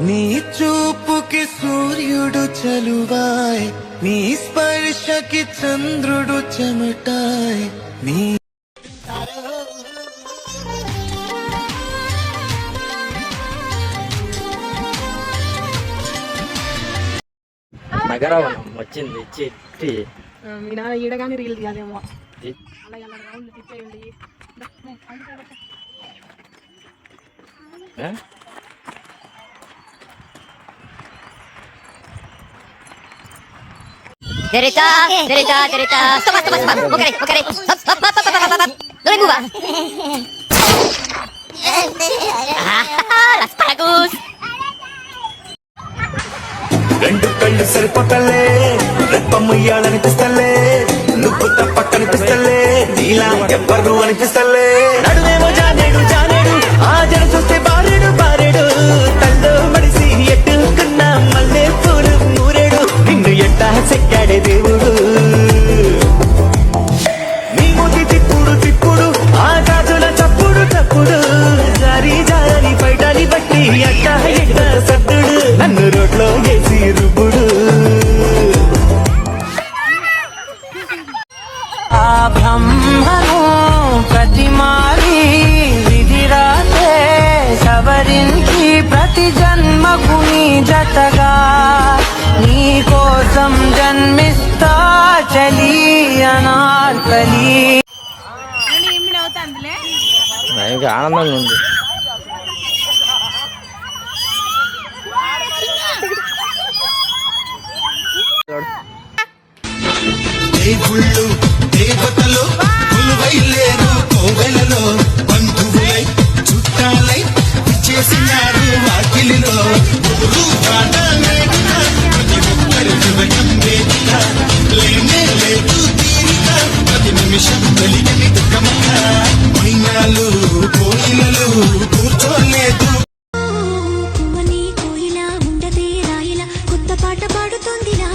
నీ చూపుకి సూర్యుడు చలువాయ్, నీ స్పర్శకి చంద్రుడు చెమటాయ్. నీ నగరవనం వచ్చింది చిట్టి. మీ నాన్న ఈడగానే రీల్ తీయాలేమో. అలాగే అలా round తిప్పేయండి. Derecha, derecha, derecha. Stop, stop, stop. Okay, okay. Stop, stop, stop, stop, stop, stop. No le mueva. Las paragus. రెండు కళ్ళు సరిపోతలే, రెప్పముయ్యాలనిపిస్తలే, నువ్వు తప్ప కనిపిస్తలే, నీలా ఎవ్వరు అనిపిస్తలే. నడువేమో జానేడు జానేడు, ఆ జన చూస్తే బారెడు బారెడు, తల్లో మడిసి ఎట్టుకున్న మల్లె పూలు మూరెడు, నిన్ను ఎట్టా చెక్కాడే దేవుడు. నీ మూతి తిప్పుడు తిప్పుడు, ఆ గాజుల చప్పుడు చప్పుడు, జారి జారి బయటని బట్టి ఎట్టా ఎట్ట సద్దుడు, నన్ను రోడ్లో వేసి రుబ్బుడు. ఆ బ్రహ్మను ప్రతిమారి విధిరాతే సవరించి ప్రతి జన్మకు నీ జతగా నీ కోసం జన్మిస్తా చలి అనార్కలి. ఇంకా ఆనందంగా ఉంది. దేవుళ్ళు దేవతలు కొలువైలేరు కోవెలలో, బంధువులై చుట్టాలై చేసినారు వాకిలిలో. ఊరు బాట లేదుగా, ప్రతి ఒక్కరి హృదయం వేదిక, లేనే లేదు తీరిక, ప్రతి నిమిషం కలిగిన దుఃఖమక్క. మైనాలు కోయిలలు కూర్చోలేదు. కోయిలా ఉండదే రాయిలా కొత్త పాట పాడుతుందిరా.